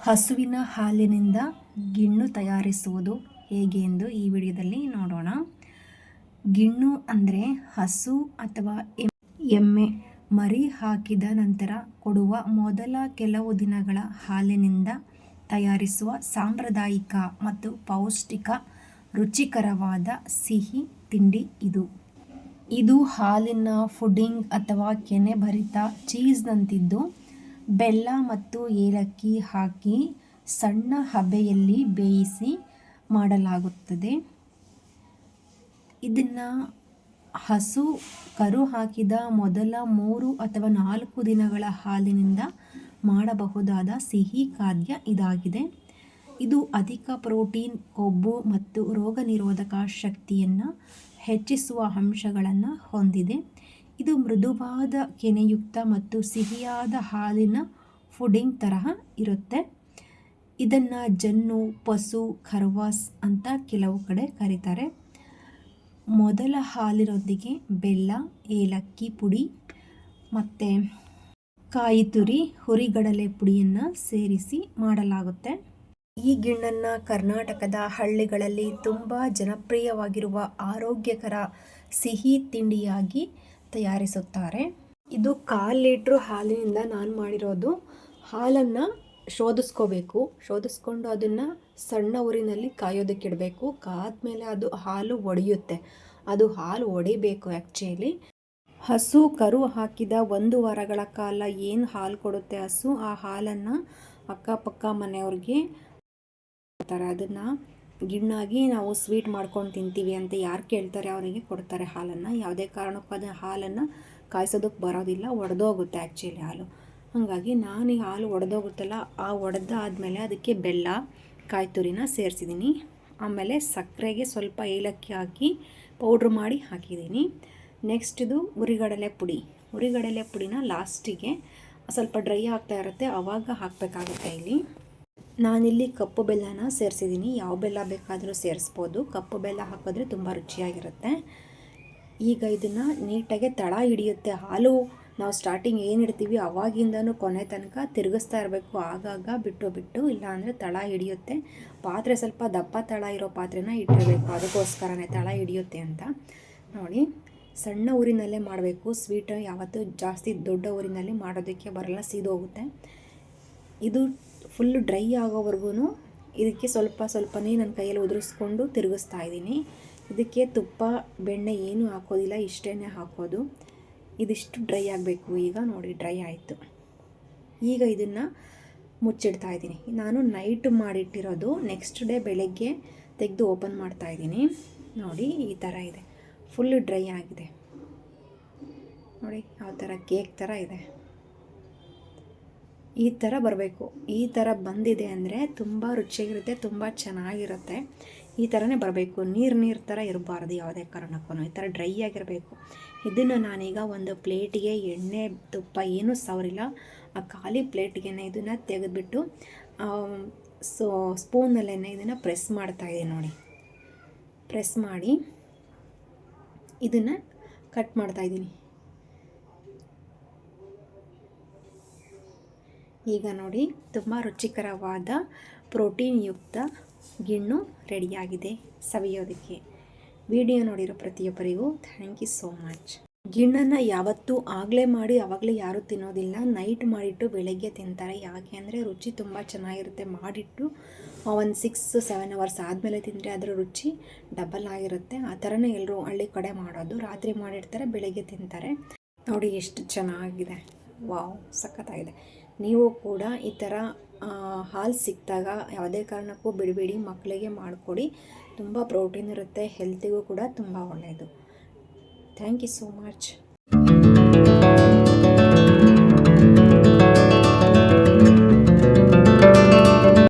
ಹಸುವಿನ ಹಾಲಿನಿಂದ ಗಿಣ್ಣು ತಯಾರಿಸುವುದು ಹೇಗೆ ಎಂದು ಈ ವಿಡಿಯೋದಲ್ಲಿ ನೋಡೋಣ. ಗಿಣ್ಣು ಅಂದರೆ ಹಸು ಅಥವಾ ಎಮ್ಮೆ ಮರಿ ಹಾಕಿದ ನಂತರ ಕೊಡುವ ಮೊದಲ ಕೆಲವು ದಿನಗಳ ಹಾಲಿನಿಂದ ತಯಾರಿಸುವ ಸಾಂಪ್ರದಾಯಿಕ ಮತ್ತು ಪೌಷ್ಟಿಕ ರುಚಿಕರವಾದ ಸಿಹಿ ತಿಂಡಿ ಇದು ಹಾಲಿನ ಪುಡಿಂಗ್ ಅಥವಾ ಕೆನೆಭರಿತ ಚೀಸ್ನಂತಿದ್ದು, ಬೆಲ್ಲ ಮತ್ತು ಏಲಕ್ಕಿ ಹಾಕಿ ಸಣ್ಣ ಹಬೆಯಲ್ಲಿ ಬೇಯಿಸಿ ಮಾಡಲಾಗುತ್ತದೆ. ಇದನ್ನು ಹಸು ಕರು ಹಾಕಿದ ಮೊದಲ 3 ಅಥವಾ 4 ದಿನಗಳ ಹಾಲಿನಿಂದ ಮಾಡಬಹುದಾದ ಸಿಹಿ ಖಾದ್ಯ ಇದಾಗಿದೆ. ಇದು ಅಧಿಕ ಪ್ರೋಟೀನ್, ಕೊಬ್ಬು ಮತ್ತು ರೋಗನಿರೋಧಕ ಶಕ್ತಿಯನ್ನು ಹೆಚ್ಚಿಸುವ ಅಂಶಗಳನ್ನು ಹೊಂದಿದೆ. ಇದು ಮೃದುವಾದ, ಕೆನೆಯುಕ್ತ ಮತ್ತು ಸಿಹಿಯಾದ ಹಾಲಿನ ಪುಡಿಂಗ್ ತರಹ ಇರುತ್ತೆ. ಇದನ್ನು ಜನ್ನು, ಪಸು, ಖರ್ವಾಸ್ ಅಂತ ಕೆಲವು ಕಡೆ ಕರೀತಾರೆ. ಮೊದಲ ಹಾಲಿನೊಂದಿಗೆ ಬೆಲ್ಲ, ಏಲಕ್ಕಿ ಪುಡಿ ಮತ್ತು ಕಾಯಿ ತುರಿ, ಹುರಿಗಡಲೆ ಪುಡಿಯನ್ನು ಸೇರಿಸಿ ಮಾಡಲಾಗುತ್ತೆ. ಈ ಗಿಣ್ಣನ್ನು ಕರ್ನಾಟಕದ ಹಳ್ಳಿಗಳಲ್ಲಿ ತುಂಬ ಜನಪ್ರಿಯವಾಗಿರುವ ಆರೋಗ್ಯಕರ ಸಿಹಿ ತಿಂಡಿಯಾಗಿ ತಯಾರಿಸುತ್ತಾರೆ. ಇದು 1/4 ಲೀಟ್ರ್ ಹಾಲಿನಿಂದ ನಾನು ಮಾಡಿರೋದು. ಹಾಲನ್ನು ಶೋಧಿಸ್ಕೊಂಡು ಅದನ್ನು ಸಣ್ಣ ಊರಿನಲ್ಲಿ ಕಾಯೋದಕ್ಕಿಡಬೇಕು. ಕಾದ್ಮೇಲೆ ಅದು ಹಾಲು ಒಡೆಯುತ್ತೆ. ಅದು ಹಾಲು ಒಡಿಬೇಕು. ಆ್ಯಕ್ಚುಲಿ ಹಸು ಕರು ಹಾಕಿದ 1 ವಾರಗಳ ಕಾಲ ಏನು ಹಾಲು ಕೊಡುತ್ತೆ ಹಸು, ಆ ಹಾಲನ್ನು ಅಕ್ಕಪಕ್ಕ ಮನೆಯವ್ರಿಗೆ ಕೊಡ್ತಾರೆ. ಅದನ್ನು ಗಿಣ್ಣಾಗಿ ನಾವು ಸ್ವೀಟ್ ಮಾಡ್ಕೊಂಡು ತಿಂತೀವಿ ಅಂತ ಯಾರು ಕೇಳ್ತಾರೆ ಅವರಿಗೆ ಕೊಡ್ತಾರೆ ಹಾಲನ್ನು. ಯಾವುದೇ ಕಾರಣಕ್ಕೂ ಅದು ಹಾಲನ್ನು ಕಾಯಿಸೋದಕ್ಕೆ ಬರೋದಿಲ್ಲ, ಒಡೆದೋಗುತ್ತೆ ಆ್ಯಕ್ಚುಲಿ ಹಾಲು. ಹಾಗಾಗಿ ನಾನು ಈ ಹಾಲು ಒಡೆದೋಗುತ್ತಲ್ಲ, ಆ ಒಡೆದಾದ್ಮೇಲೆ ಅದಕ್ಕೆ ಬೆಲ್ಲ, ಕಾಯಿ ತುರಿನ ಸೇರಿಸಿದ್ದೀನಿ. ಆಮೇಲೆ ಸಕ್ಕರೆಗೆ ಸ್ವಲ್ಪ ಏಲಕ್ಕಿ ಹಾಕಿ ಪೌಡ್ರ್ ಮಾಡಿ ಹಾಕಿದ್ದೀನಿ. ನೆಕ್ಸ್ಟ್ ಇದು ಹುರಿಗಡಲೆ ಪುಡಿನ ಲಾಸ್ಟಿಗೆ ಸ್ವಲ್ಪ ಡ್ರೈ ಆಗ್ತಾ ಇರುತ್ತೆ, ಆವಾಗ ಹಾಕಬೇಕಾಗುತ್ತೆ. ನಾನಿಲ್ಲಿ ಕಪ್ಪು ಬೆಲ್ಲನ ಸೇರಿಸಿದ್ದೀನಿ. ಯಾವ ಬೆಲ್ಲ ಬೇಕಾದರೂ ಸೇರಿಸ್ಬೋದು. ಕಪ್ಪು ಬೆಲ್ಲ ಹಾಕಿದ್ರೆ ತುಂಬ ರುಚಿಯಾಗಿರುತ್ತೆ. ಈಗ ಇದನ್ನು ನೀಟಾಗಿ ತಳ ಹಿಡಿಯುತ್ತೆ. ಹಾಲು ನಾವು ಸ್ಟಾರ್ಟಿಂಗ್ ಏನು ಇಡ್ತೀವಿ ಅವಾಗಿಂದನೂ ಕೊನೆ ತನಕ ತಿರುಗಿಸ್ತಾ ಇರಬೇಕು, ಆಗಾಗ ಬಿಟ್ಟು ಇಲ್ಲಾಂದರೆ ತಳ ಹಿಡಿಯುತ್ತೆ. ಪಾತ್ರೆ ಸ್ವಲ್ಪ ದಪ್ಪ ತಳ ಇರೋ ಪಾತ್ರೆನ ಇಟ್ಟಿರಬೇಕು, ಅದಕ್ಕೋಸ್ಕರನೇ ತಳ ಹಿಡಿಯುತ್ತೆ ಅಂತ. ನೋಡಿ, ಸಣ್ಣ ಊರಿನಲ್ಲೇ ಮಾಡಬೇಕು. ಸ್ವೀಟ್ ಯಾವತ್ತೂ ಜಾಸ್ತಿ ದೊಡ್ಡ ಊರಿನಲ್ಲಿ ಮಾಡೋದಕ್ಕೆ ಬರಲ್ಲ, ಸೀದೋಗುತ್ತೆ. ಇದು ಫುಲ್ ಡ್ರೈ ಆಗೋವರೆಗೂ ಇದಕ್ಕೆ ಸ್ವಲ್ಪನೇ ನನ್ನ ಕೈಯಲ್ಲಿ ಉದುರಿಸ್ಕೊಂಡು ತಿರುಗಿಸ್ತಾ ಇದ್ದೀನಿ. ಇದಕ್ಕೆ ತುಪ್ಪ, ಬೆಣ್ಣೆ ಏನೂ ಹಾಕೋದಿಲ್ಲ, ಇಷ್ಟೇ ಹಾಕೋದು. ಇದಿಷ್ಟು ಡ್ರೈ ಆಗಬೇಕು. ಈಗ ನೋಡಿ, ಡ್ರೈ ಆಯಿತು. ಈಗ ಇದನ್ನು ಮುಚ್ಚಿಡ್ತಾ ಇದ್ದೀನಿ. ನಾನು ನೈಟ್ ಮಾಡಿಟ್ಟಿರೋದು, ನೆಕ್ಸ್ಟ್ ಡೇ ಬೆಳಗ್ಗೆ ತೆಗೆದು ಓಪನ್ ಮಾಡ್ತಾ ಇದ್ದೀನಿ. ನೋಡಿ, ಈ ಥರ ಇದೆ. ಫುಲ್ ಡ್ರೈ ಆಗಿದೆ. ನೋಡಿ ಯಾವ ಥರ ಕೇಕ್ ಥರ ಇದೆ. ಈ ಥರ ಬರಬೇಕು. ಈ ಥರ ಬಂದಿದೆ ಅಂದರೆ ತುಂಬ ರುಚಿಯಾಗಿರುತ್ತೆ, ತುಂಬ ಚೆನ್ನಾಗಿರುತ್ತೆ. ಈ ಥರನೇ ಬರಬೇಕು. ನೀರು ಥರ ಇರಬಾರ್ದು ಯಾವುದೇ ಕಾರಣಕ್ಕೂ. ಈ ಥರ ಡ್ರೈ ಆಗಿರಬೇಕು. ಇದನ್ನು ನಾನೀಗ ಒಂದು ಪ್ಲೇಟಿಗೆ ಎಣ್ಣೆ ತುಪ್ಪ ಏನೂ ಸವರಿಲ್ಲ, ಆ ಖಾಲಿ ಪ್ಲೇಟಿಗೆ ಇದನ್ನು ತೆಗೆದುಬಿಟ್ಟು ಸ್ಪೂನಲ್ಲೇ ಇದನ್ನು ಪ್ರೆಸ್ ಮಾಡ್ತಾಯಿದ್ದೀನಿ. ನೋಡಿ, ಪ್ರೆಸ್ ಮಾಡಿ ಇದನ್ನು ಕಟ್ ಮಾಡ್ತಾಯಿದ್ದೀನಿ. ಈಗ ನೋಡಿ, ತುಂಬ ರುಚಿಕರವಾದ ಪ್ರೋಟೀನ್ ಯುಕ್ತ ಗಿಣ್ಣು ರೆಡಿಯಾಗಿದೆ ಸವಿಯೋದಕ್ಕೆ. ವಿಡಿಯೋ ನೋಡಿರೋ ಪ್ರತಿಯೊಬ್ಬರಿಗೂ ಥ್ಯಾಂಕ್ ಯು ಸೋ ಮಚ್. ಗಿಣ್ಣನ್ನು ಯಾವತ್ತೂ ಆಗಲೇ ಮಾಡಿ ಆವಾಗಲೇ ಯಾರೂ ತಿನ್ನೋದಿಲ್ಲ. ನೈಟ್ ಮಾಡಿಟ್ಟು ಬೆಳಗ್ಗೆ ತಿಂತಾರೆ. ಯಾಕೆ ಅಂದರೆ ರುಚಿ ತುಂಬ ಚೆನ್ನಾಗಿರುತ್ತೆ. ಮಾಡಿಟ್ಟು ಒಂದು 6-7 ಅವರ್ಸ್ ಆದಮೇಲೆ ತಿಂದರೆ ಅದರ ರುಚಿ ಡಬಲ್ ಆಗಿರುತ್ತೆ. ಆ ಥರನೇ ಎಲ್ಲರೂ ಹಳ್ಳಿ ಕಡೆ ಮಾಡೋದು. ರಾತ್ರಿ ಮಾಡಿರ್ತಾರೆ, ಬೆಳಗ್ಗೆ ತಿಂತಾರೆ. ನೋಡಿ ಎಷ್ಟು ಚೆನ್ನಾಗಿದೆ. ವಾವ್, ಸಖತ್ತಾಗಿದೆ. ನೀವು ಕೂಡ ಈ ಥರ ಹಾಲು ಸಿಕ್ಕಿದಾಗ ಯಾವುದೇ ಕಾರಣಕ್ಕೂ ಬಿಡಬೇಡಿ, ಮಕ್ಕಳಿಗೆ ಮಾಡಿಕೊಡಿ. ತುಂಬ ಪ್ರೋಟೀನ್ ಇರುತ್ತೆ, ಹೆಲ್ತಿಗೂ ಕೂಡ ತುಂಬ ಒಳ್ಳೆಯದು. Thank you so much.